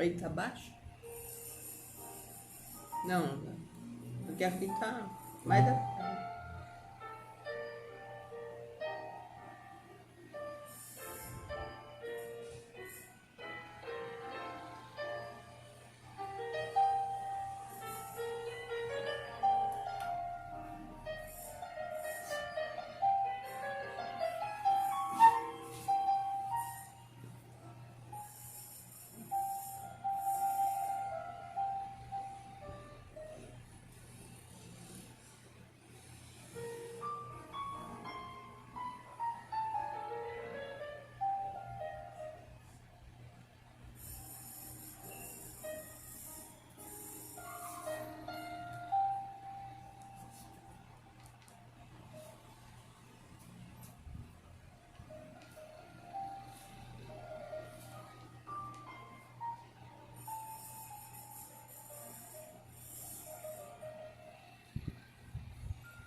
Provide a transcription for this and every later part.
Aí tá baixo? Não, porque aqui tá mais da...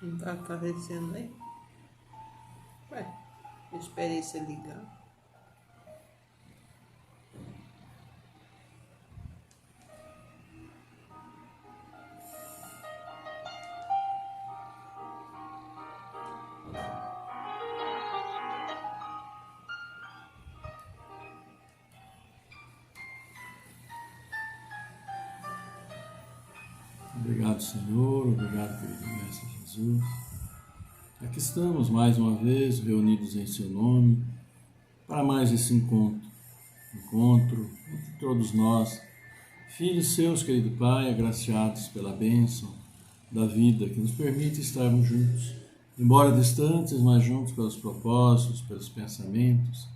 Não tá aparecendo aí? Ué, eu esperei você ligar. Obrigado, Senhor, obrigado, querido Mestre Jesus. Aqui estamos mais uma vez reunidos em Seu nome para mais esse encontro entre todos nós, filhos Seus, querido Pai, agraciados pela bênção da vida que nos permite estarmos juntos, embora distantes, mas juntos pelos propósitos, pelos pensamentos.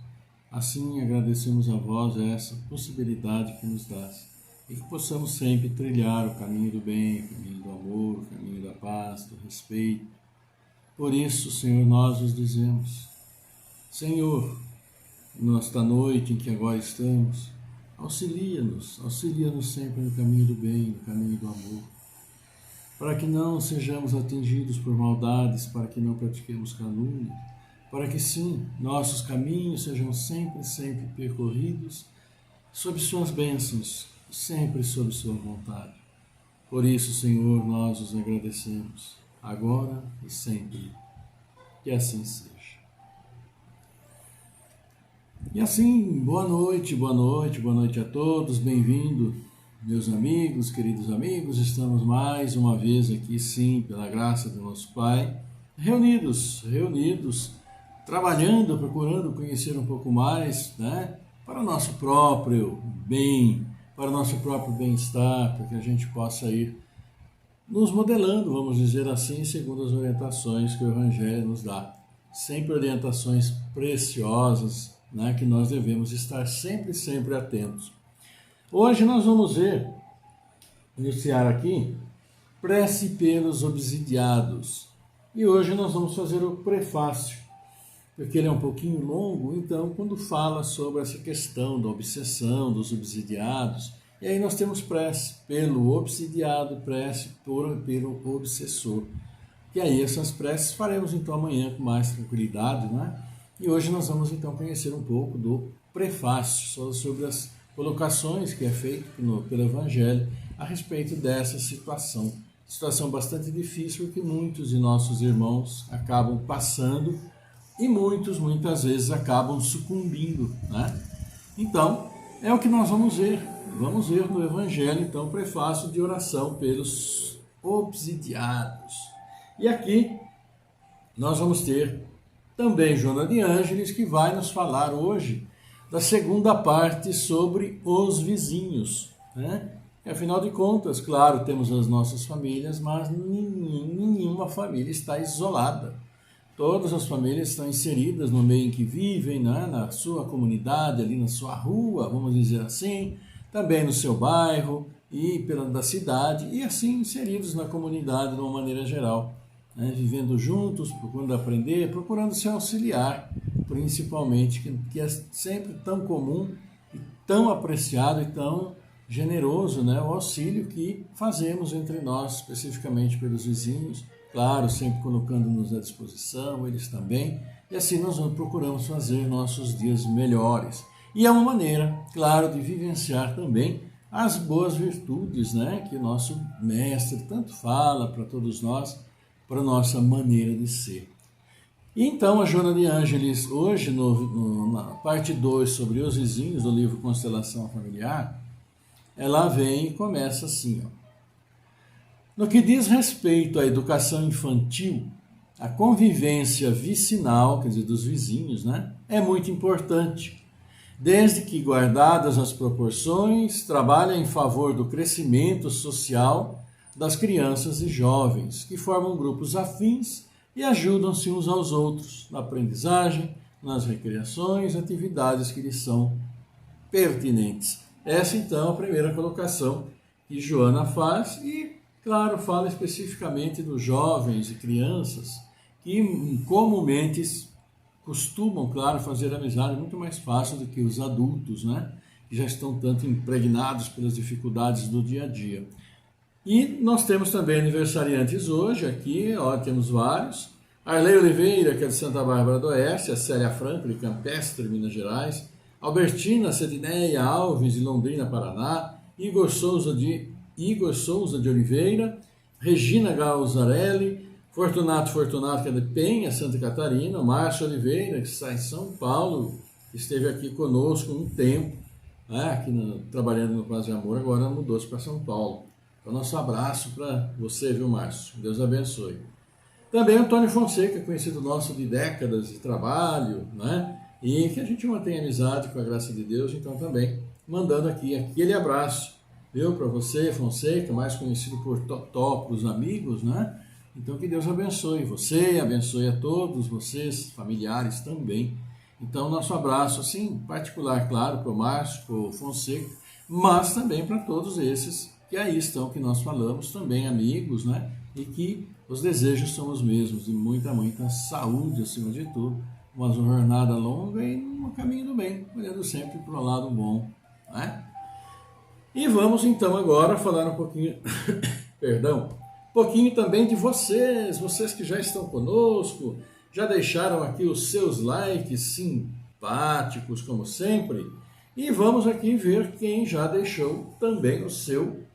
Assim agradecemos a Vós essa possibilidade que nos dás e que possamos sempre trilhar o caminho do bem, o caminho do amor, o caminho da paz, do respeito. Por isso, Senhor, nós os dizemos, Senhor, nesta noite em que agora estamos, auxilia-nos sempre no caminho do bem, no caminho do amor, para que não sejamos atingidos por maldades, para que não pratiquemos calúnia, para que sim, nossos caminhos sejam sempre percorridos sob suas bênçãos, sempre sob sua vontade. Por isso, Senhor, nós os agradecemos, agora e sempre. Que assim seja. E assim, boa noite a todos, bem-vindo, meus amigos, queridos amigos. Estamos mais uma vez aqui, sim, pela graça do nosso Pai, reunidos, trabalhando, procurando conhecer um pouco mais, né, para o nosso próprio bem, para o nosso próprio bem-estar, para que a gente possa ir nos modelando, vamos dizer assim, segundo as orientações que o Evangelho nos dá. Sempre orientações preciosas, né, que nós devemos estar sempre atentos. Hoje nós vamos iniciar aqui, prece pelos obsidiados. E hoje nós vamos fazer o prefácio, porque ele é um pouquinho longo, então quando fala sobre essa questão da obsessão, dos obsidiados, e aí nós temos prece pelo obsidiado, prece pelo obsessor. E aí essas preces faremos então amanhã com mais tranquilidade, né? E hoje nós vamos então conhecer um pouco do prefácio, sobre as colocações que é feito pelo Evangelho a respeito dessa situação. Situação bastante difícil que muitos de nossos irmãos acabam passando e muitas vezes acabam sucumbindo, né? Então, é o que nós vamos ver. Vamos ver no Evangelho, então, o prefácio de oração pelos obsidiados. E aqui nós vamos ter também Joana de Ângeles, que vai nos falar hoje da segunda parte sobre os vizinhos, né? E, afinal de contas, claro, temos as nossas famílias, mas nenhuma família está isolada. Todas as famílias estão inseridas no meio em que vivem, né? Na sua comunidade, ali na sua rua, vamos dizer assim, também no seu bairro e da cidade, e assim inseridos na comunidade de uma maneira geral, né? Vivendo juntos, procurando aprender, procurando se auxiliar, principalmente, que é sempre tão comum e tão apreciado e tão generoso, né? O auxílio que fazemos entre nós, especificamente pelos vizinhos, claro, sempre colocando-nos à disposição, eles também, e assim nós procuramos fazer nossos dias melhores. E é uma maneira, claro, de vivenciar também as boas virtudes, né, que o nosso mestre tanto fala para todos nós, para a nossa maneira de ser. E então a Joana de Ângeles, hoje na parte 2 sobre os vizinhos do livro Constelação Familiar, ela vem e começa assim, ó. No que diz respeito à educação infantil, a convivência vicinal, quer dizer, dos vizinhos, né, é muito importante, desde que, guardadas as proporções, trabalha em favor do crescimento social das crianças e jovens, que formam grupos afins e ajudam-se uns aos outros na aprendizagem, nas recreações, atividades que lhes são pertinentes. Essa, então, é a primeira colocação que Joana faz e, claro, fala especificamente dos jovens e crianças que comumente costumam, claro, fazer amizade muito mais fácil do que os adultos, né? Que já estão tanto impregnados pelas dificuldades do dia a dia. E nós temos também aniversariantes hoje aqui, ó, temos vários. Arley Oliveira, que é de Santa Bárbara do Oeste, a Célia Franco, de Campestre, Minas Gerais, Albertina Cedineia Alves, de Londrina, Paraná, Igor Souza de Oliveira, Regina Galzarelli, Fortunato, que é de Penha, Santa Catarina, Márcio Oliveira, que está em São Paulo, que esteve aqui conosco um tempo, né, aqui trabalhando no Paz e Amor, agora mudou-se para São Paulo. Então, nosso abraço para você, viu, Márcio? Deus abençoe. Também Antônio Fonseca, conhecido nosso de décadas de trabalho, né? E que a gente mantém amizade com a graça de Deus, então também mandando aqui aquele abraço, viu, para você, Fonseca, mais conhecido por Totó, para os amigos, né? Então que Deus abençoe você, abençoe a todos vocês, familiares também. Então nosso abraço, assim, particular, claro, para o Márcio, para o Fonseca, mas também para todos esses que aí estão, que nós falamos, também amigos, né? E que os desejos são os mesmos, de muita, muita saúde acima de tudo, uma jornada longa e no caminho do bem, olhando sempre para o lado bom, né? E vamos então agora falar um pouquinho, perdão, um pouquinho também de vocês que já estão conosco, já deixaram aqui os seus likes simpáticos, como sempre, e vamos aqui ver quem já deixou também o seu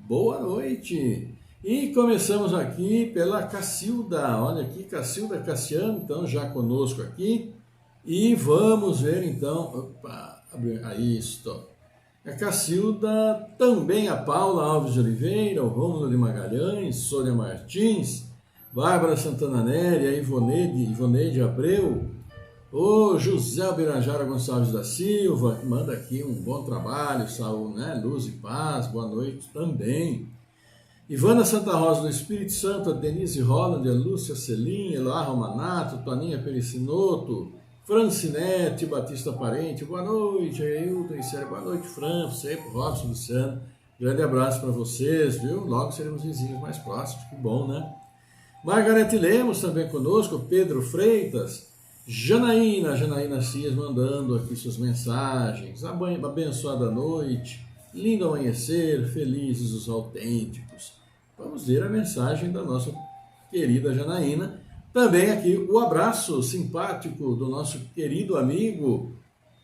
boa noite. E começamos aqui pela Cacilda, olha aqui, Cacilda Cassiano, então já conosco aqui, e vamos ver então, opa, aí estou. A Cacilda, também a Paula Alves de Oliveira, o Rômulo de Magalhães, Sônia Martins, Bárbara Santana Néria, Ivoneide Abreu, o José Birajara Gonçalves da Silva, que manda aqui um bom trabalho, saúde, né? Luz e paz, boa noite também. Ivana Santa Rosa do Espírito Santo, a Denise Holland, a Lúcia Celim, Eloá Romanato, Toninha Pericinoto, Francinete Batista Parente, boa noite, Ailton e Sério, boa noite, Fran, sempre, Robson, Luciano, grande abraço para vocês, viu? Logo seremos vizinhos mais próximos, que bom, né? Margarete Lemos também conosco, Pedro Freitas, Janaína Cias mandando aqui suas mensagens, abençoada noite, lindo amanhecer, felizes os autênticos. Vamos ver a mensagem da nossa querida Janaína. Também aqui o abraço simpático do nosso querido amigo,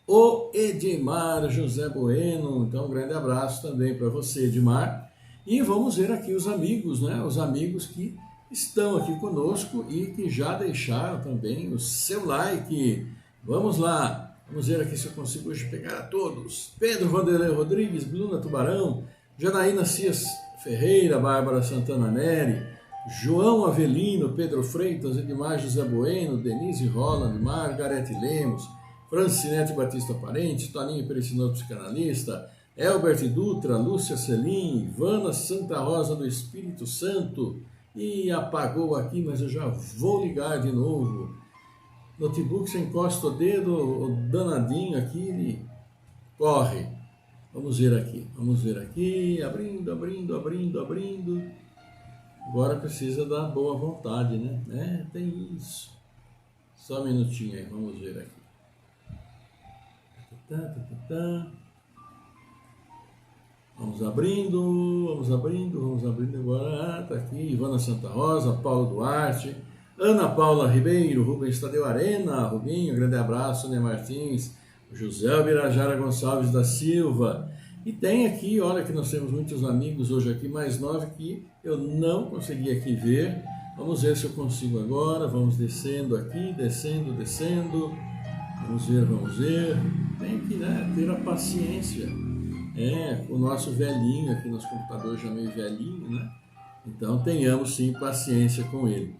o Edmar José Bueno. Então, um grande abraço também para você, Edmar. E vamos ver aqui os amigos, né? Os amigos que estão aqui conosco e que já deixaram também o seu like. Vamos lá, vamos ver aqui se eu consigo hoje pegar a todos. Pedro Vanderlei Rodrigues, Bruna Tubarão, Janaína Cias Ferreira, Bárbara Santana Neri, João Avelino, Pedro Freitas, Edmar José Bueno, Denise Holland, Margarete Lemos, Francinete Batista Parente, Toninho Pericinoto Psicanalista, Elbert Dutra, Lúcia Celim, Ivana Santa Rosa do Espírito Santo, e apagou aqui, mas eu já vou ligar de novo. Notebook, você encosta o dedo, o danadinho aqui, ele corre. Vamos ver aqui, abrindo. Agora precisa da boa vontade, né? Tem isso. Só um minutinho aí, vamos ver aqui. Vamos abrindo agora. Tá aqui, Ivana Santa Rosa, Paulo Duarte, Ana Paula Ribeiro, Rubens Tadeu Arena, Rubinho, grande abraço, Sônia Martins, José Birajara Gonçalves da Silva, E tem aqui, olha que nós temos muitos amigos hoje aqui, mais 9 que eu não consegui aqui ver. Vamos ver se eu consigo agora. Vamos descendo aqui, descendo, descendo. Vamos ver. Tem que, né, ter a paciência. O nosso velhinho aqui, nosso computador já meio velhinho, né? Então tenhamos sim paciência com ele.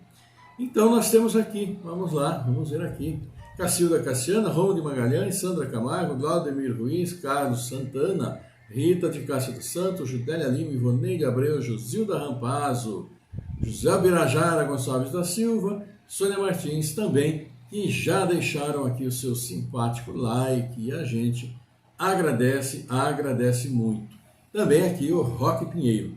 Então nós temos aqui, vamos lá, vamos ver aqui. Cacilda Cassiana, Roma de Magalhães, Sandra Camargo, Glaudemir Ruiz, Carlos Santana, Rita de Cássia dos Santos, Judélia Lima, Ivoneide Abreu, Josilda Rampazzo, José Birajara Gonçalves da Silva, Sônia Martins também, que já deixaram aqui o seu simpático like e a gente agradece muito. Também aqui o Roque Pinheiro.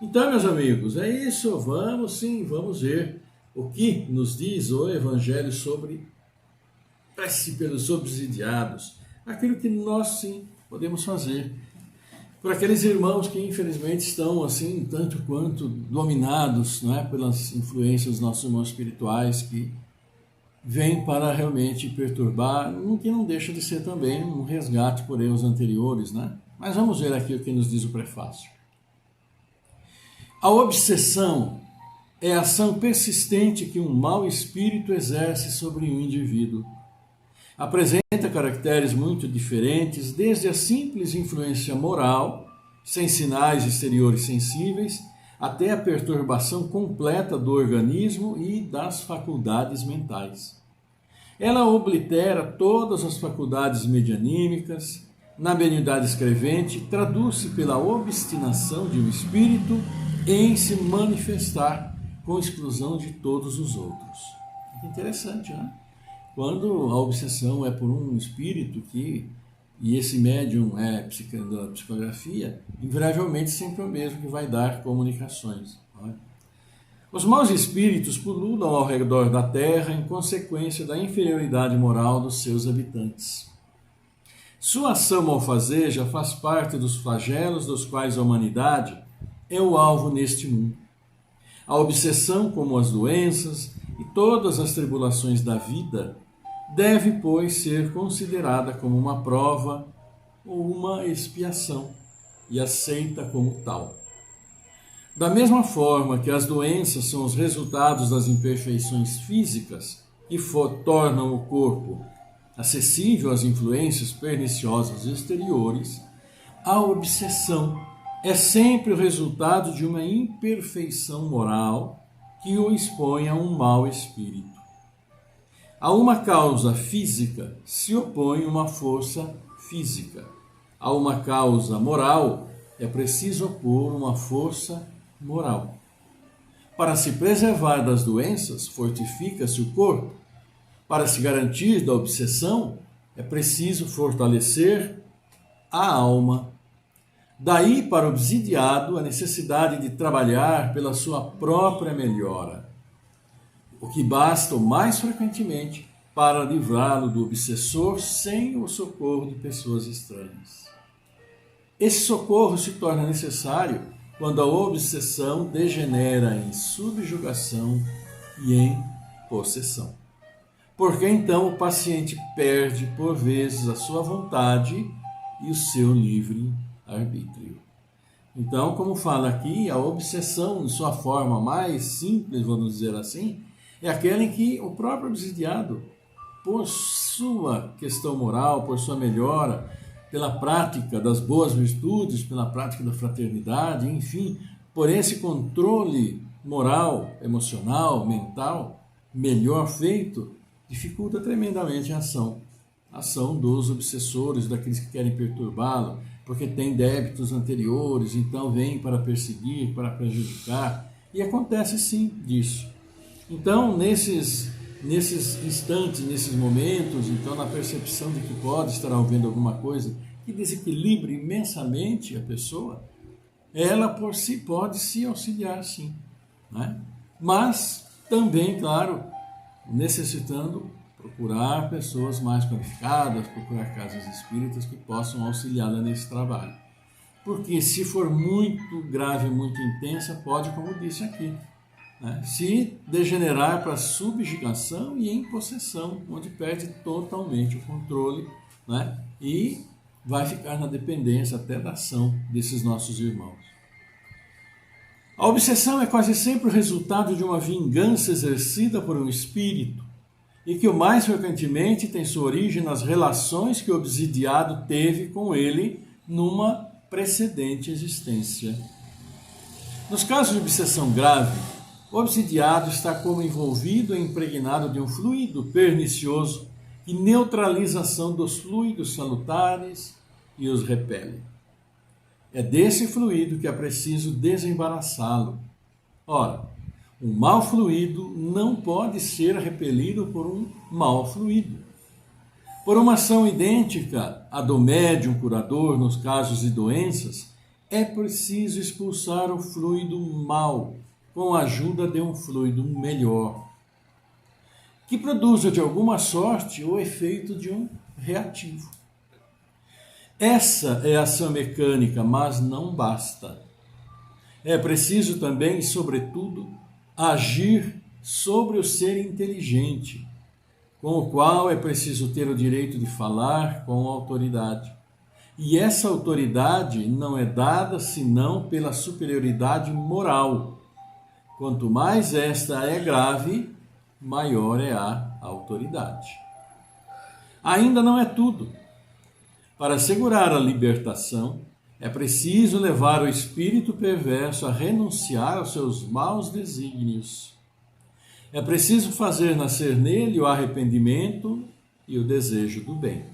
Então, meus amigos, é isso, vamos ver o que nos diz o Evangelho sobre prece pelos obsidiados, aquilo que nós sim podemos fazer por aqueles irmãos que infelizmente estão assim, tanto quanto dominados, não é, pelas influências dos nossos irmãos espirituais que vêm para realmente perturbar, o que não deixa de ser também um resgate por erros anteriores, né? Mas vamos ver aqui o que nos diz o prefácio. A obsessão é a ação persistente que um mau espírito exerce sobre um indivíduo. Apresenta caracteres muito diferentes, desde a simples influência moral, sem sinais exteriores sensíveis, até a perturbação completa do organismo e das faculdades mentais. Ela oblitera todas as faculdades medianímicas, na benignidade escrevente, traduz-se pela obstinação de um espírito em se manifestar com exclusão de todos os outros. Que interessante, né? Quando a obsessão é por um espírito e esse médium é da psicografia, invariavelmente sempre é o mesmo que vai dar comunicações. Não é? Os maus espíritos pululam ao redor da terra em consequência da inferioridade moral dos seus habitantes. Sua ação malfazeja faz parte dos flagelos dos quais a humanidade é o alvo neste mundo. A obsessão, como as doenças e todas as tribulações da vida, deve, pois, ser considerada como uma prova ou uma expiação e aceita como tal. Da mesma forma que as doenças são os resultados das imperfeições físicas que tornam o corpo acessível às influências perniciosas exteriores, a obsessão é sempre o resultado de uma imperfeição moral que o expõe a um mau espírito. A uma causa física se opõe uma força física. A uma causa moral é preciso opor uma força moral. Para se preservar das doenças, fortifica-se o corpo. Para se garantir da obsessão, é preciso fortalecer a alma. Daí para o obsidiado a necessidade de trabalhar pela sua própria melhora, o que basta mais frequentemente para livrá-lo do obsessor sem o socorro de pessoas estranhas. Esse socorro se torna necessário quando a obsessão degenera em subjugação e em possessão. Porque então o paciente perde por vezes a sua vontade e o seu livre arbítrio. Então, como fala aqui, a obsessão, em sua forma mais simples, vamos dizer assim, é aquela em que o próprio obsidiado, por sua questão moral, por sua melhora, pela prática das boas virtudes, pela prática da fraternidade, enfim, por esse controle moral, emocional, mental, melhor feito, dificulta tremendamente a ação dos obsessores, daqueles que querem perturbá-lo, porque tem débitos anteriores, então vem para perseguir, para prejudicar, e acontece sim disso. Então, nesses instantes, nesses momentos, então na percepção de que pode estar havendo alguma coisa que desequilibre imensamente a pessoa, ela por si pode se auxiliar sim, né? Mas também, claro, necessitando procurar pessoas mais qualificadas, procurar casas espíritas que possam auxiliá-la nesse trabalho. Porque se for muito grave, muito intensa, pode, como disse aqui, né, se degenerar para subjugação e em possessão, onde perde totalmente o controle, né, e vai ficar na dependência até da ação desses nossos irmãos. A obsessão é quase sempre o resultado de uma vingança exercida por um espírito e que o mais frequentemente tem sua origem nas relações que o obsidiado teve com ele numa precedente existência. Nos casos de obsessão grave, o obsidiado está como envolvido e impregnado de um fluido pernicioso que neutraliza a ação dos fluidos salutares e os repele. É desse fluido que é preciso desembaraçá-lo. Ora, um mau fluido não pode ser repelido por um mau fluido. Por uma ação idêntica à do médium curador nos casos de doenças, é preciso expulsar o fluido mau com a ajuda de um fluido melhor, que produza de alguma sorte o efeito de um reativo. Essa é a ação mecânica, mas não basta. É preciso também, sobretudo, agir sobre o ser inteligente, com o qual é preciso ter o direito de falar com autoridade. E essa autoridade não é dada senão pela superioridade moral. Quanto mais esta é grave, maior é a autoridade. Ainda não é tudo. Para assegurar a libertação, é preciso levar o espírito perverso a renunciar aos seus maus desígnios. É preciso fazer nascer nele o arrependimento e o desejo do bem.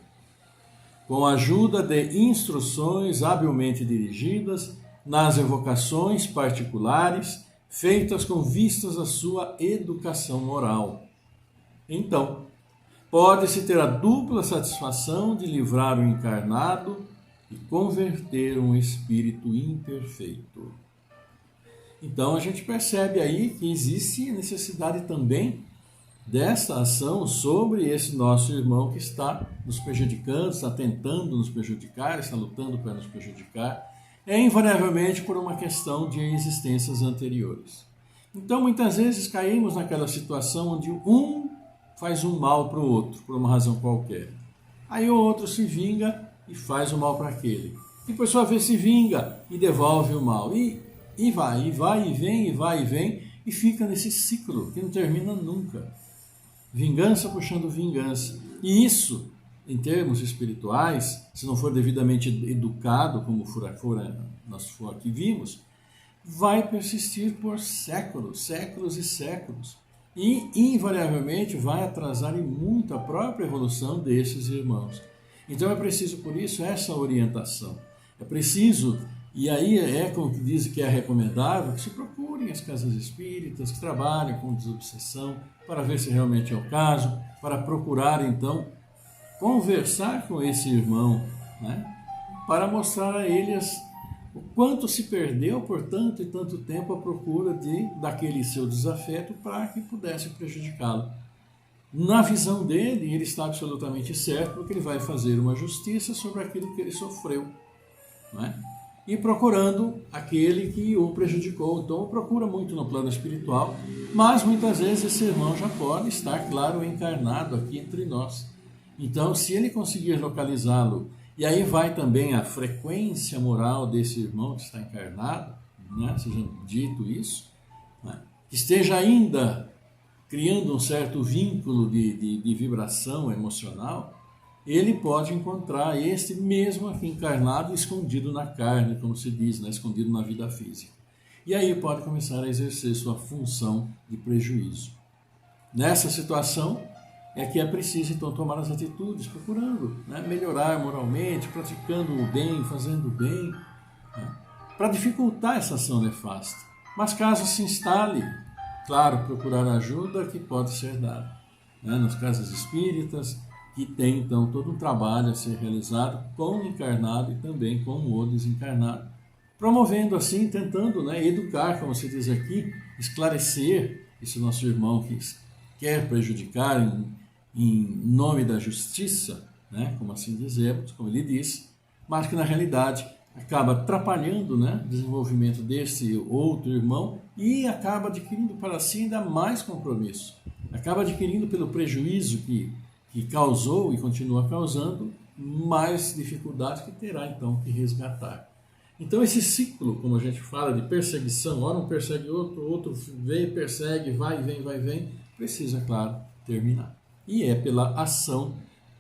Com a ajuda de instruções habilmente dirigidas nas evocações particulares, feitas com vistas à sua educação moral. Então, pode-se ter a dupla satisfação de livrar o encarnado e converter um espírito imperfeito. Então a gente percebe aí que existe necessidade também dessa ação sobre esse nosso irmão que está nos prejudicando, está tentando nos prejudicar, está lutando para nos prejudicar, é invariavelmente por uma questão de existências anteriores. Então muitas vezes caímos naquela situação onde um faz um mal para o outro, por uma razão qualquer. Aí o outro se vinga e faz o mal para aquele. E por sua vez se vinga e devolve o mal. E vai e vem, e fica nesse ciclo que não termina nunca. Vingança puxando vingança. E isso, em termos espirituais, se não for devidamente educado, como nós aqui vimos, vai persistir por séculos, séculos e séculos. E, invariavelmente, vai atrasar em muito a própria evolução desses irmãos. Então é preciso, por isso, essa orientação. É preciso, e aí como que dizem que é recomendável, que se procurem as casas espíritas, que trabalhem com desobsessão, para ver se realmente é o caso, para procurar, então, conversar com esse irmão, né? Para mostrar a ele o quanto se perdeu por tanto e tanto tempo à procura daquele seu desafeto para que pudesse prejudicá-lo. Na visão dele, ele está absolutamente certo porque ele vai fazer uma justiça sobre aquilo que ele sofreu, né? E procurando aquele que o prejudicou. Então, procura muito no plano espiritual, mas muitas vezes esse irmão já pode estar, claro, encarnado aqui entre nós. Então, se ele conseguir localizá-lo, e aí vai também a frequência moral desse irmão que está encarnado, né? Seja dito isso, né? Que esteja ainda criando um certo vínculo de vibração emocional, ele pode encontrar este mesmo aqui encarnado, escondido na carne, como se diz, né? Escondido na vida física. E aí pode começar a exercer sua função de prejuízo. Nessa situação é que é preciso, então, tomar as atitudes, procurando, né? Melhorar moralmente, praticando o bem, fazendo o bem, né? Para dificultar essa ação nefasta. Mas caso se instale, claro, procurar ajuda que pode ser dada, né? Nas casas espíritas, que tem, então, todo um trabalho a ser realizado com o encarnado e também com o desencarnado, promovendo assim, tentando, né, educar, como se diz aqui, esclarecer esse nosso irmão que quer prejudicar em nome da justiça, né, como assim dizemos, como ele disse, mas que na realidade acaba atrapalhando, né, o desenvolvimento desse outro irmão e acaba adquirindo para si ainda mais compromisso, acaba adquirindo pelo prejuízo que causou e continua causando mais dificuldades que terá então que resgatar. Então esse ciclo, como a gente fala, de perseguição, ora um persegue outro, outro vem, persegue, vai, vem, precisa, claro, terminar. E é pela ação,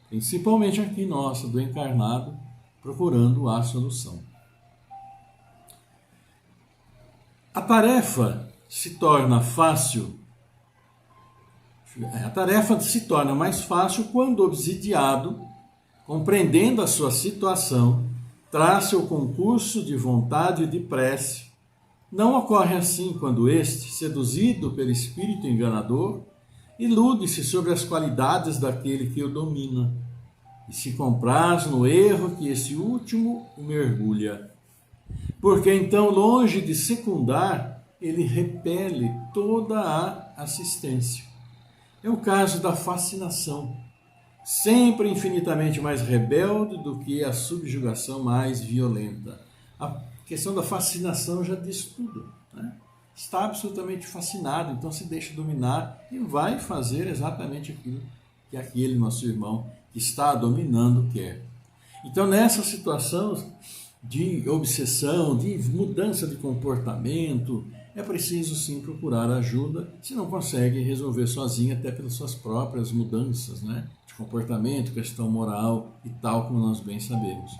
principalmente aqui nossa, do encarnado, procurando a solução. A tarefa se torna mais fácil quando o obsidiado, compreendendo a sua situação, traz seu concurso de vontade e de prece. Não ocorre assim quando este, seduzido pelo espírito enganador, ilude-se sobre as qualidades daquele que o domina e se compraz no erro que esse último o mergulha. Porque então, longe de secundar, ele repele toda a assistência. É o caso da fascinação, sempre infinitamente mais rebelde do que a subjugação mais violenta. A questão da fascinação já diz tudo, né? Está absolutamente fascinado, então se deixa dominar e vai fazer exatamente aquilo que aquele nosso irmão que está dominando quer. Então, nessa situação de obsessão, de mudança de comportamento, é preciso sim procurar ajuda, se não consegue resolver sozinho, até pelas suas próprias mudanças, né, de comportamento, questão moral e tal, como nós bem sabemos.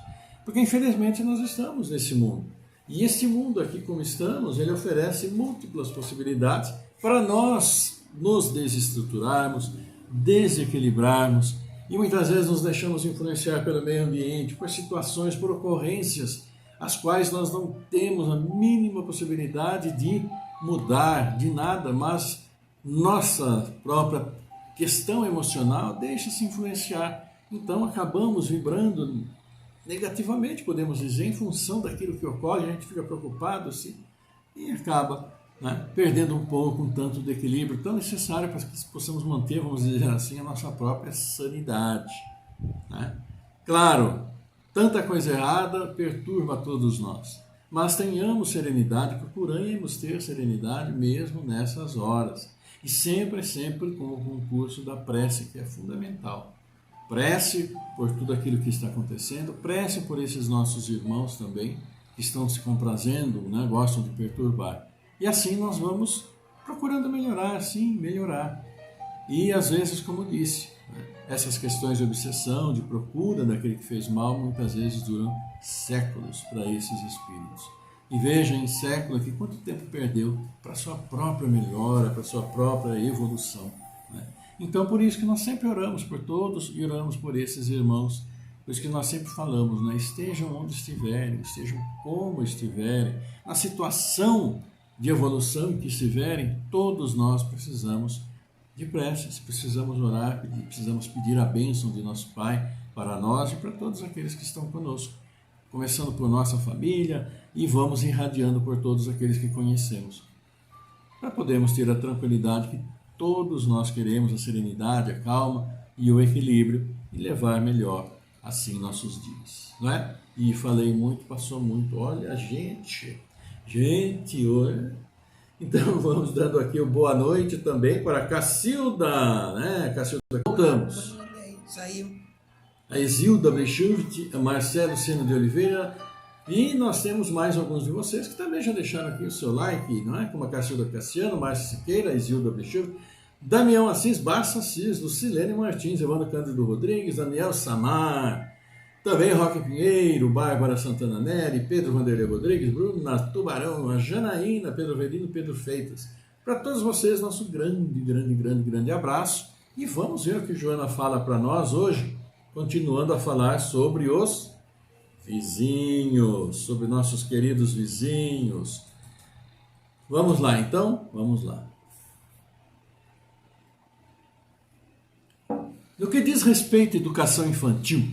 Porque infelizmente nós estamos nesse mundo. E este mundo aqui como estamos, ele oferece múltiplas possibilidades para nós nos desestruturarmos, desequilibrarmos, e muitas vezes nos deixamos influenciar pelo meio ambiente, por situações, por ocorrências, as quais nós não temos a mínima possibilidade de mudar, de nada, mas nossa própria questão emocional deixa-se influenciar. Então acabamos vibrando negativamente, podemos dizer, em função daquilo que ocorre, a gente fica preocupado assim, e acaba, né, perdendo um pouco um tanto de equilíbrio tão necessário para que possamos manter, vamos dizer assim, a nossa própria sanidade, né? Claro, tanta coisa errada perturba a todos nós, mas tenhamos serenidade, procuremos ter serenidade mesmo nessas horas, e sempre com o concurso da prece, que é fundamental. Prece por tudo aquilo que está acontecendo, prece por esses nossos irmãos também, que estão se comprazendo, né, gostam de perturbar. E assim nós vamos procurando melhorar, sim, melhorar. E às vezes, como disse, né, essas questões de obsessão, de procura daquele que fez mal, muitas vezes duram séculos para esses espíritos. E veja em século aqui quanto tempo perdeu para a sua própria melhora, para a sua própria evolução, né? Então, por isso que nós sempre oramos por todos e oramos por esses irmãos. Por isso que nós sempre falamos, né? Estejam onde estiverem, estejam como estiverem, na situação de evolução em que estiverem, todos nós precisamos de preces, precisamos orar, precisamos pedir a bênção de nosso Pai para nós e para todos aqueles que estão conosco, começando por nossa família e vamos irradiando por todos aqueles que conhecemos, para podermos ter a tranquilidade que todos nós queremos, a serenidade, a calma e o equilíbrio e levar melhor assim nossos dias, não é? E falei muito, passou muito, olha gente, olha. Então vamos dando aqui o boa noite também para a Cacilda, né? Cacilda, voltamos. Saiu. A Isilda Brechult, a Marcelo Sena de Oliveira, e nós temos mais alguns de vocês que também já deixaram aqui o seu like, não é? Como a Cacilda Cassiano, Márcio Siqueira, a Isilda Brechult, Damião Assis, Barça Assis, Lucilene Martins, Evandro Cândido Rodrigues, Daniel Samar, também Roque Pinheiro, Bárbara Santana Neri, Pedro Vanderlei Rodrigues, Bruna Tubarão, a Janaína, Pedro Verino, Pedro Freitas. Para todos vocês, nosso grande abraço. E vamos ver o que Joana fala para nós hoje, continuando a falar sobre os vizinhos, sobre nossos queridos vizinhos. Vamos lá então? Vamos lá. No que diz respeito à educação infantil,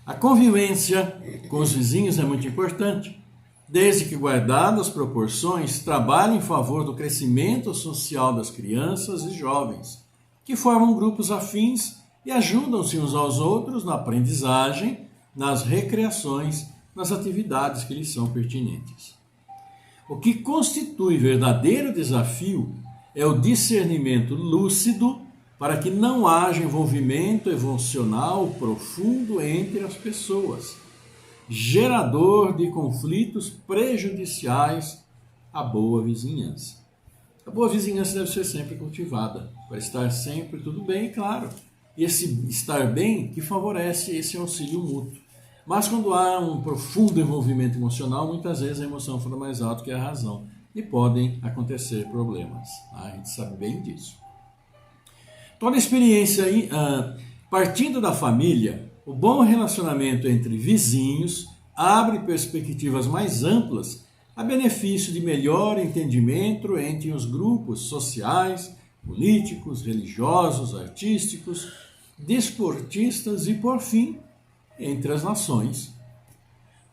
a convivência com os vizinhos é muito importante, desde que, guardadas as proporções, trabalhe em favor do crescimento social das crianças e jovens, que formam grupos afins e ajudam-se uns aos outros na aprendizagem, nas recreações, nas atividades que lhes são pertinentes. O que constitui verdadeiro desafio é o discernimento lúcido para que não haja envolvimento emocional profundo entre as pessoas, gerador de conflitos prejudiciais à boa vizinhança. A boa vizinhança deve ser sempre cultivada, para estar sempre tudo bem, claro. E esse estar bem que favorece esse auxílio mútuo. Mas quando há um profundo envolvimento emocional, muitas vezes a emoção fala mais alto que a razão. E podem acontecer problemas. A gente sabe bem disso. Toda experiência partindo da família, o bom relacionamento entre vizinhos abre perspectivas mais amplas a benefício de melhor entendimento entre os grupos sociais, políticos, religiosos, artísticos, desportistas e, por fim, entre as nações.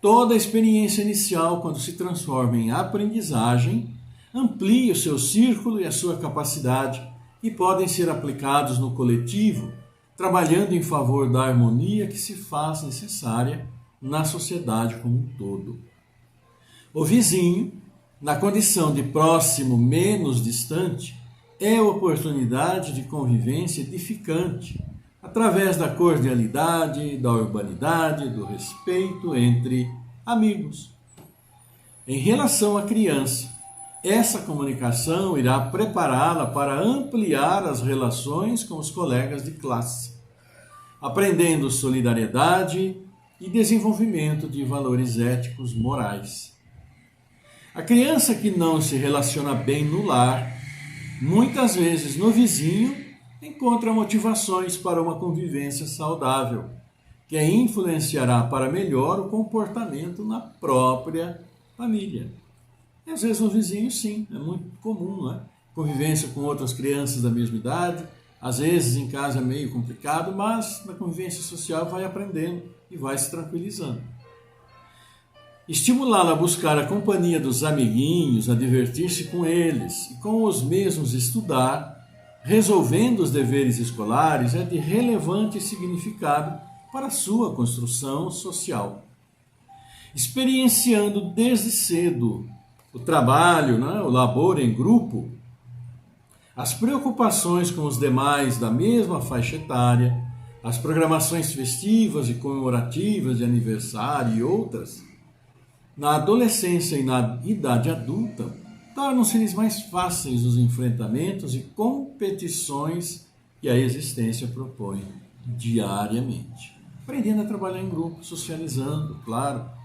Toda experiência inicial, quando se transforma em aprendizagem, amplia o seu círculo e a sua capacidade e podem ser aplicados no coletivo, trabalhando em favor da harmonia que se faz necessária na sociedade como um todo. O vizinho, na condição de próximo menos distante, é oportunidade de convivência edificante, através da cordialidade, da urbanidade, do respeito entre amigos. Em relação à criança, essa comunicação irá prepará-la para ampliar as relações com os colegas de classe, aprendendo solidariedade e desenvolvimento de valores éticos morais. A criança que não se relaciona bem no lar, muitas vezes no vizinho, encontra motivações para uma convivência saudável, que a influenciará para melhor o comportamento na própria família. E às vezes no vizinho, sim, é muito comum, não é? Convivência com outras crianças da mesma idade, às vezes em casa é meio complicado, mas na convivência social vai aprendendo e vai se tranquilizando. Estimulá-la a buscar a companhia dos amiguinhos, a divertir-se com eles e com os mesmos estudar, resolvendo os deveres escolares, é de relevante significado para a sua construção social. Experienciando desde cedo o trabalho, o labor em grupo, as preocupações com os demais da mesma faixa etária, as programações festivas e comemorativas de aniversário e outras, na adolescência e na idade adulta, tornam-se-lhes mais fáceis os enfrentamentos e competições que a existência propõe diariamente. Aprendendo a trabalhar em grupo, socializando, claro,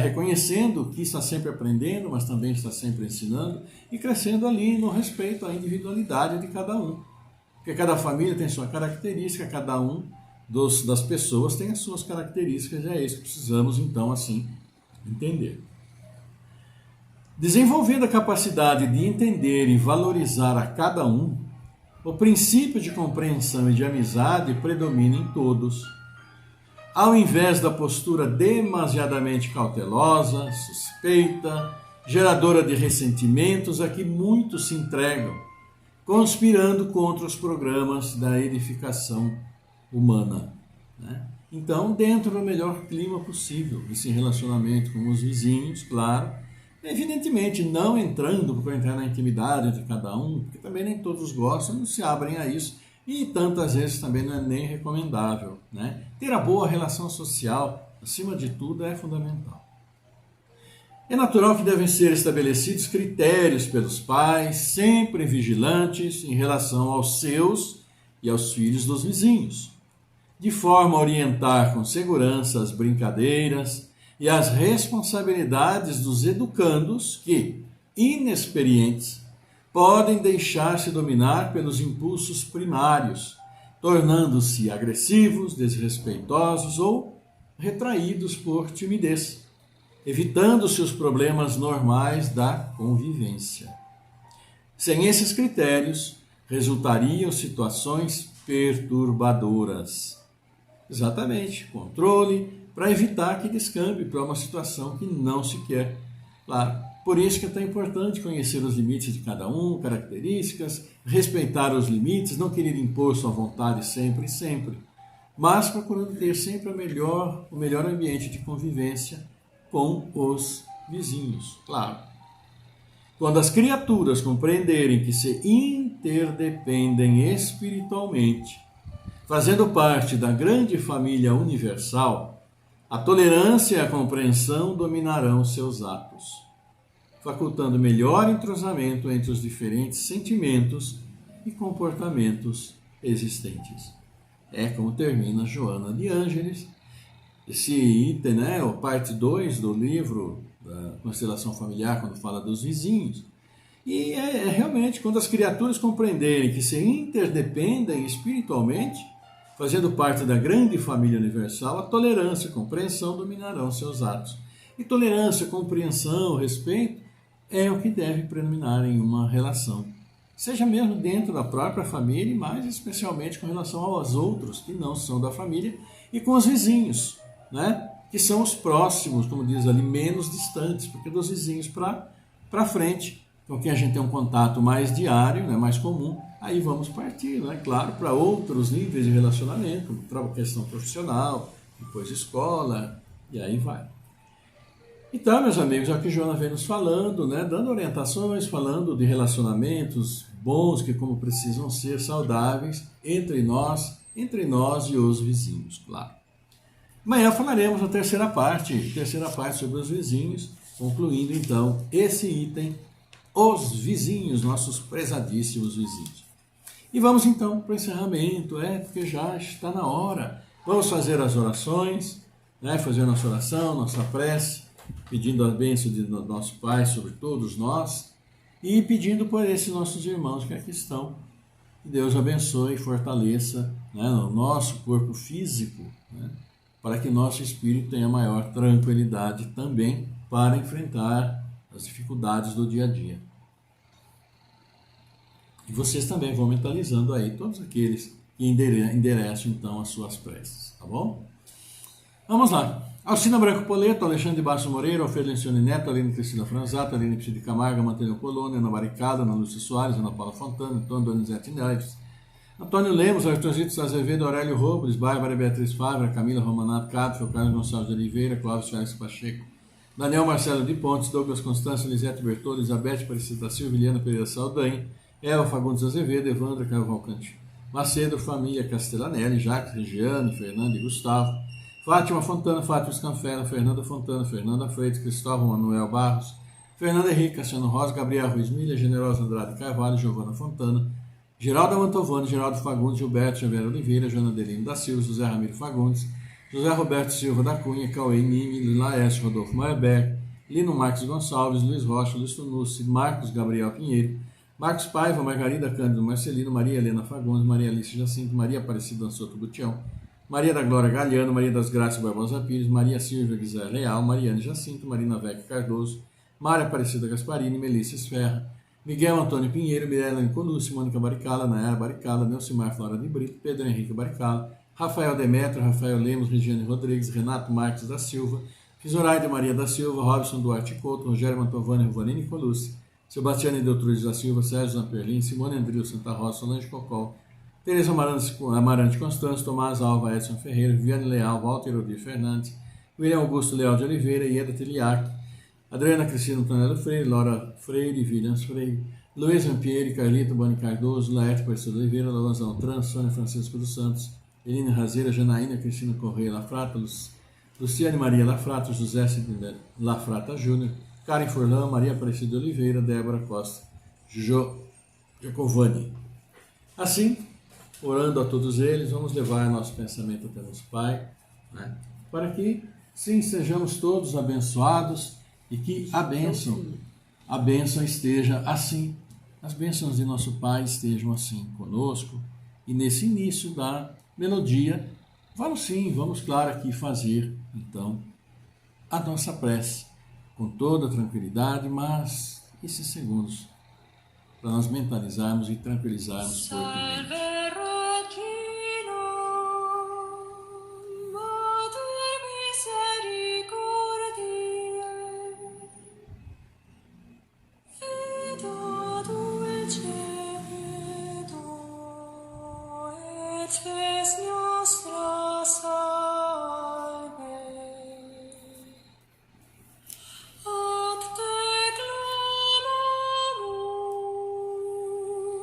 reconhecendo que está sempre aprendendo, mas também está sempre ensinando e crescendo ali no respeito à individualidade de cada um. Porque cada família tem sua característica, cada um das pessoas tem as suas características, e é isso que precisamos, então, assim, entender. Desenvolvendo a capacidade de entender e valorizar a cada um, o princípio de compreensão e de amizade predomina em todos. Ao invés da postura demasiadamente cautelosa, suspeita, geradora de ressentimentos a que muitos se entregam, conspirando contra os programas da edificação humana. Então, dentro do melhor clima possível, esse relacionamento com os vizinhos, claro, evidentemente não entrando para entrar na intimidade de cada um, porque também nem todos gostam, não se abrem a isso, e tantas vezes também não é nem recomendável. Ter a boa relação social, acima de tudo, é fundamental. É natural que devem ser estabelecidos critérios pelos pais, sempre vigilantes em relação aos seus e aos filhos dos vizinhos, de forma a orientar com segurança as brincadeiras e as responsabilidades dos educandos que, inexperientes, podem deixar-se dominar pelos impulsos primários, tornando-se agressivos, desrespeitosos ou retraídos por timidez, evitando-se os problemas normais da convivência. Sem esses critérios, resultariam situações perturbadoras. Exatamente, controle para evitar que descambe para uma situação que não se quer. Claro, por isso que é tão importante conhecer os limites de cada um, características, respeitar os limites, não querer impor sua vontade sempre, mas procurando ter sempre o melhor ambiente de convivência com os vizinhos, claro. Quando as criaturas compreenderem que se interdependem espiritualmente, fazendo parte da grande família universal, a tolerância e a compreensão dominarão seus atos, facultando melhor entrosamento entre os diferentes sentimentos e comportamentos existentes. É como termina Joana de Ângeles. Esse item, né, a parte 2 do livro da Constelação Familiar, quando fala dos vizinhos. E é realmente quando as criaturas compreenderem que se interdependem espiritualmente, fazendo parte da grande família universal, a tolerância e a compreensão dominarão seus atos. E tolerância, compreensão, respeito é o que deve predominar em uma relação. Seja mesmo dentro da própria família, mas especialmente com relação aos outros que não são da família e com os vizinhos, né? Que são os próximos, como diz ali, menos distantes, porque dos vizinhos para frente, com quem a gente tem um contato mais diário, né, mais comum, aí vamos partir, né, claro, para outros níveis de relacionamento, para a questão profissional, depois escola, e aí vai. Então, meus amigos, é o que Joana vem nos falando, né, dando orientações, falando de relacionamentos bons, que como precisam ser saudáveis entre nós e os vizinhos, claro. Amanhã falaremos a terceira parte sobre os vizinhos, concluindo então esse item, os vizinhos, nossos prezadíssimos vizinhos. E vamos então para o encerramento, porque já está na hora. Vamos fazer as orações, né, fazer a nossa oração, nossa prece, pedindo a bênção do nosso Pai sobre todos nós e pedindo por esses nossos irmãos que aqui estão. Que Deus abençoe e fortaleça, né, o nosso corpo físico, né, para que nosso espírito tenha maior tranquilidade também para enfrentar as dificuldades do dia a dia. E vocês também vão mentalizando aí todos aqueles que endereçam então as suas preces, tá bom? Vamos lá. Alcina Branco Poleto, Alexandre de Bastos Moreira, Alfredo Lencioni Neto, Aline Cristina Franzato, Aline Psi de Camargo, Mantenho Colônia, Ana Baricada, Ana Lúcia Soares, Ana Paula Fontana, Antônio Donizete Neves, Antônio Lemos, Arthur Zito Azevedo, Aurélio Robles, Bárbara Beatriz Fávera, Camila Romanato Cado, Carlos Gonçalves de Oliveira, Cláudio Félix Pacheco, Daniel Marcelo de Pontes, Douglas Constância, Lisete Bertoldo, Elizabeth Aparecida da Silva, Liliana Pereira Saldanha, Eva Fagundes Azevedo, Evandra Cavalcante Macedo, Família Castellanelli, Jacques Regiane, Fernando e Gustavo, Fátima Fontana, Fátima Scanfera, Fernanda Fontana, Fernanda Freitas, Cristóvão Manuel Barros, Fernanda Henrique, Cassiano Rosa, Gabriel Ruiz Milha, Generosa Andrade Carvalho, Giovana Fontana, Geraldo Mantovani, Geraldo Fagundes, Gilberto Xavier Oliveira, Joana Adelino da Silva, José Ramiro Fagundes, José Roberto Silva da Cunha, Cauê Nime, Laércio Rodolfo Maerberg, Lino Marques Gonçalves, Luiz Rocha, Luiz Tunucci, Marcos Gabriel Pinheiro, Marcos Paiva, Margarida Cândido Marcelino, Maria Helena Fagundes, Maria Alice Jacinto, Maria Aparecida Ansoto Butião, Maria da Glória Galiano, Maria das Graças Barbosa Pires, Maria Silvia Guizé Leal, Mariane Jacinto, Marina Vecchio Cardoso, Maria Aparecida Gasparini, Melissa Esferra, Miguel Antônio Pinheiro, Mirella Nicolussi, Mônica Baricala, Nayara Baricala, Nelcimar Flora de Brito, Pedro Henrique Baricala, Rafael Demetrio, Rafael Lemos, Regiane Rodrigues, Renato Marques da Silva, Fisoraide Maria da Silva, Robson Duarte Couto, Rogério Mantovani, Ruvani Nicolussi, Sebastiane Deltrudes da Silva, Sérgio Zamperlin, Simone Andril Santa Rosa, Solange Cocol, Tereza Amarante Constância, Tomás Alva, Edson Ferreira, Viviane Leal, Walter Odir Fernandes, William Augusto Leal de Oliveira, Ieda Teliac, Adriana Cristina Antonello Freire, Laura Freire, Williams Freire, Luiz Ampieri, Carlito Boni Cardoso, Laerte Aparecida de Oliveira, Lalazão Trans, Sônia Francisco dos Santos, Eline Razeira, Janaína Cristina Correia Lafrata, Luciane Maria Lafrata, José Sidney Lafrata Júnior, Karen Furlan, Maria Aparecida de Oliveira, Débora Costa, Jacovani. Assim, orando a todos eles, vamos levar nosso pensamento até nosso Pai, né, para que, sim, sejamos todos abençoados e que a bênção esteja assim, as bênçãos de nosso Pai estejam assim conosco. E nesse início da melodia, vamos claro aqui fazer, então, a nossa prece, com toda tranquilidade, mas esses segundos para nós mentalizarmos e tranquilizarmos corpo e mente.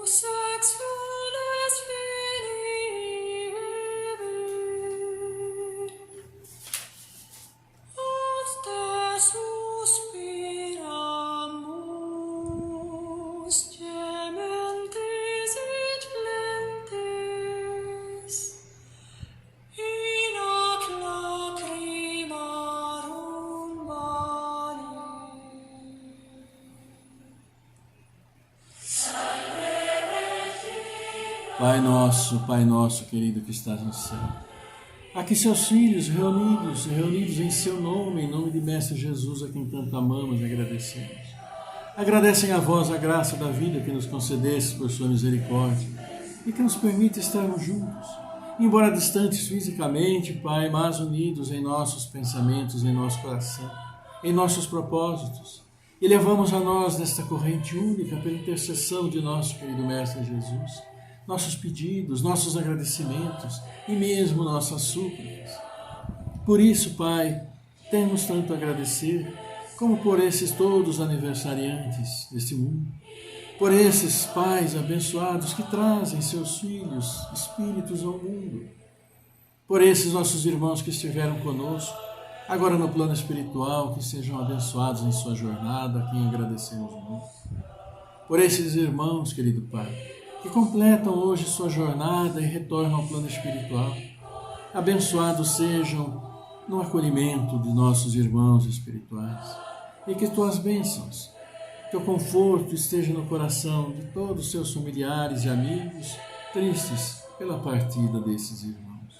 Say Pai nosso querido que estás no céu. Aqui seus filhos reunidos em seu nome, em nome de Mestre Jesus, a quem tanto amamos e agradecemos. Agradecem a vós a graça da vida que nos concedestes por sua misericórdia e que nos permite estarmos juntos, embora distantes fisicamente, Pai, mas unidos em nossos pensamentos, em nosso coração, em nossos propósitos. E levamos a nós nesta corrente única, pela intercessão de nosso querido Mestre Jesus, nossos pedidos, nossos agradecimentos e mesmo nossas súplicas. Por isso, Pai, temos tanto a agradecer, como por esses todos aniversariantes deste mundo, por esses pais abençoados que trazem seus filhos, espíritos ao mundo, por esses nossos irmãos que estiveram conosco, agora no plano espiritual, que sejam abençoados em sua jornada, a quem agradecemos muito. Por esses irmãos, querido Pai, que completam hoje sua jornada e retornam ao plano espiritual. Abençoados sejam no acolhimento de nossos irmãos espirituais. E que tuas bênçãos, teu conforto esteja no coração de todos os seus familiares e amigos tristes pela partida desses irmãos.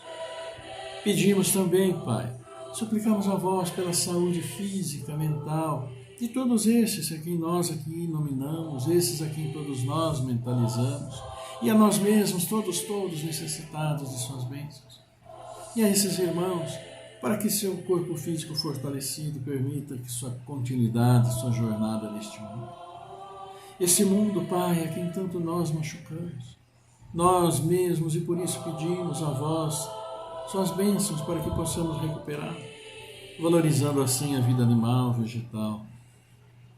Pedimos também, Pai, suplicamos a vós pela saúde física, mental, de todos esses a quem nós aqui nominamos, esses a quem todos nós mentalizamos, e a nós mesmos, todos necessitados de suas bênçãos. E a esses irmãos, para que seu corpo físico fortalecido permita que sua continuidade, sua jornada neste mundo. Esse mundo, Pai, a quem tanto nós machucamos, nós mesmos, e por isso pedimos a vós suas bênçãos para que possamos recuperar, valorizando assim a vida animal, vegetal.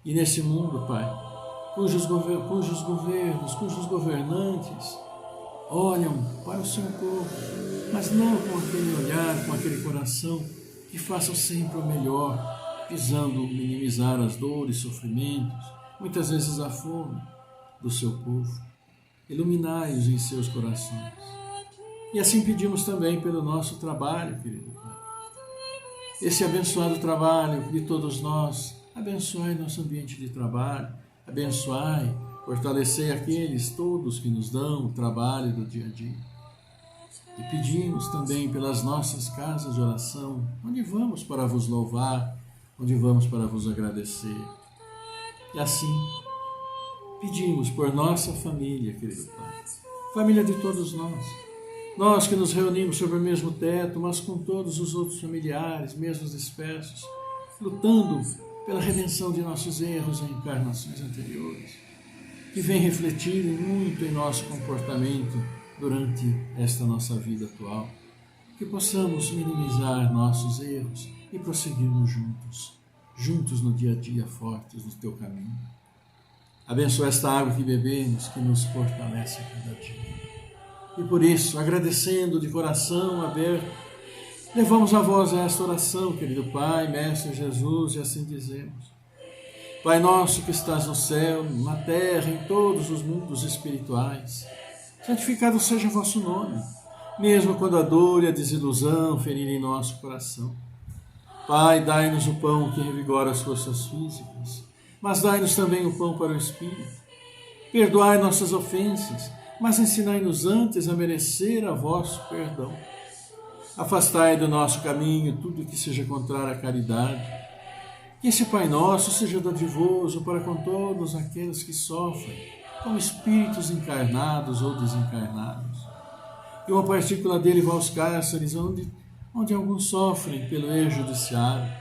E nesse mundo, Pai, cujos governos, cujos governantes olham para o seu corpo, mas não com aquele olhar, com aquele coração, que façam sempre o melhor, visando minimizar as dores, sofrimentos, muitas vezes a fome do seu povo. Iluminai-os em seus corações. E assim pedimos também pelo nosso trabalho, querido Pai. Esse abençoado trabalho de todos nós, abençoai nosso ambiente de trabalho, abençoai, fortalecei aqueles todos que nos dão o trabalho do dia a dia. E pedimos também pelas nossas casas de oração, onde vamos para vos louvar, onde vamos para vos agradecer. E assim, pedimos por nossa família, querido Pai, família de todos nós. Nós que nos reunimos sob o mesmo teto, mas com todos os outros familiares, mesmo dispersos, lutando pela redenção de nossos erros em encarnações anteriores, que vem refletir muito em nosso comportamento durante esta nossa vida atual, que possamos minimizar nossos erros e prosseguirmos juntos no dia a dia, fortes no Teu caminho. Abençoa esta água que bebemos, que nos fortalece a cada dia. E por isso, agradecendo de coração aberto, levamos a vós esta oração, querido Pai, Mestre Jesus, e assim dizemos: Pai nosso que estás no céu, na terra, em todos os mundos espirituais, santificado seja o vosso nome, mesmo quando a dor e a desilusão ferirem nosso coração. Pai, dai-nos o pão que revigora as forças físicas, mas dai-nos também o pão para o espírito. Perdoai nossas ofensas, mas ensinai-nos antes a merecer a vosso perdão. Afastai do nosso caminho tudo que seja contrário à caridade. Que esse Pai Nosso seja dadivoso para com todos aqueles que sofrem, como espíritos encarnados ou desencarnados. Que uma partícula dele vá aos cárceres, onde alguns sofrem pelo erro judiciário.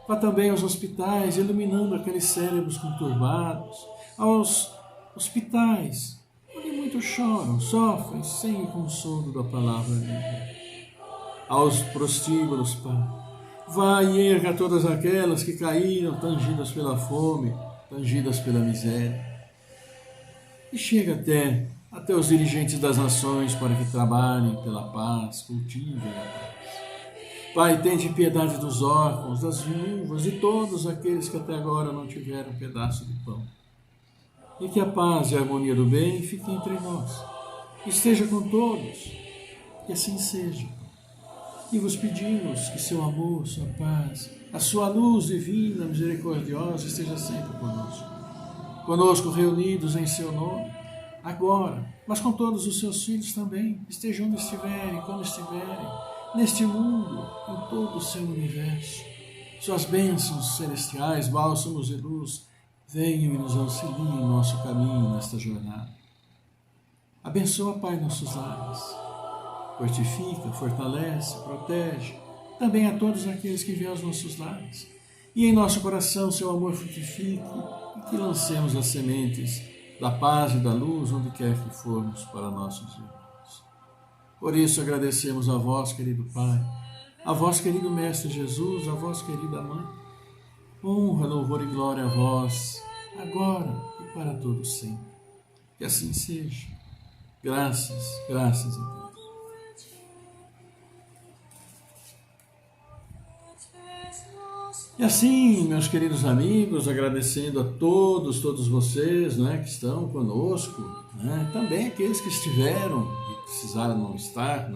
Vá também aos hospitais, iluminando aqueles cérebros conturbados, aos hospitais, onde muitos choram, sofrem, sem o consolo da palavra livre. Aos prostíbulos, Pai, vá e erga todas aquelas que caíram, tangidas pela fome, tangidas pela miséria. E chega até os dirigentes das nações para que trabalhem pela paz, cultivem a paz. Pai, tende piedade dos órfãos, das viúvas e todos aqueles que até agora não tiveram um pedaço de pão. E que a paz e a harmonia do bem fiquem entre nós. Esteja com todos, que assim seja. E vos pedimos que seu amor, sua paz, a sua luz divina, misericordiosa, esteja sempre conosco. Conosco reunidos em seu nome, agora, mas com todos os seus filhos também, estejam onde estiverem, como estiverem, neste mundo, em todo o seu universo. Suas bênçãos celestiais, bálsamos e luz, venham e nos auxiliem em nosso caminho nesta jornada. Abençoa, Pai, nossos lares. Fortifica, fortalece, protege, também a todos aqueles que vêm aos nossos lares. E em nosso coração seu amor frutifique e que lancemos as sementes da paz e da luz onde quer que formos para nossos irmãos. Por isso agradecemos a vós, querido Pai, a vós, querido Mestre Jesus, a vós, querida Mãe. Honra, louvor e glória a vós, agora e para todo sempre. Que assim seja. Graças, graças a Deus. E assim, meus queridos amigos, agradecendo a todos vocês, que estão conosco, também aqueles que estiveram e precisaram não estar,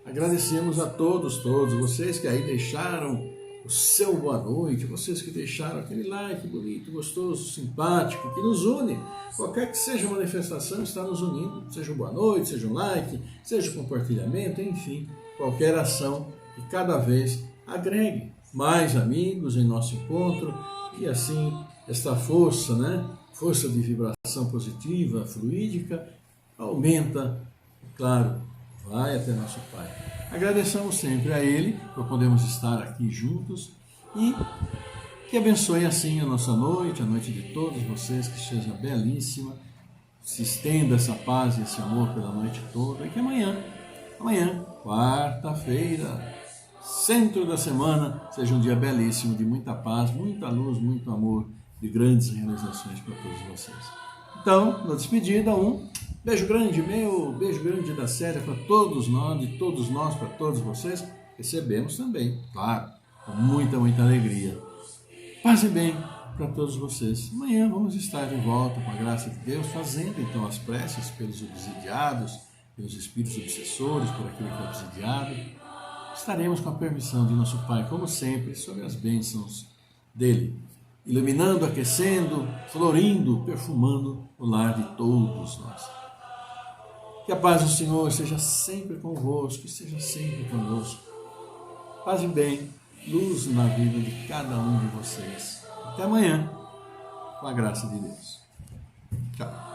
agradecemos a todos, vocês que aí deixaram o seu boa noite, vocês que deixaram aquele like bonito, gostoso, simpático, que nos une, qualquer que seja a manifestação está nos unindo, seja um boa noite, seja um like, seja um compartilhamento, enfim, qualquer ação que cada vez agregue mais amigos em nosso encontro e assim esta força, força de vibração positiva, fluídica, aumenta, claro, vai até nosso Pai. Agradecemos sempre a Ele por podermos estar aqui juntos e que abençoe assim a nossa noite, a noite de todos vocês, que seja belíssima, se estenda essa paz e esse amor pela noite toda e que amanhã, quarta-feira, centro da semana, seja um dia belíssimo, de muita paz, muita luz, muito amor, de grandes realizações para todos vocês. Então, na despedida, um beijo grande meu, beijo grande da Célia para todos nós, de todos nós, para todos vocês. Recebemos também, claro, com muita alegria. Paz e bem para todos vocês. Amanhã vamos estar de volta, com a graça de Deus, fazendo então as preces pelos obsidiados, pelos espíritos obsessores, por aquele que é obsidiado. Estaremos com a permissão de nosso Pai, como sempre, sob as bênçãos dele, iluminando, aquecendo, florindo, perfumando o lar de todos nós. Que a paz do Senhor esteja sempre convosco, esteja sempre conosco. Paz e bem, luz na vida de cada um de vocês. Até amanhã, com a graça de Deus. Tchau.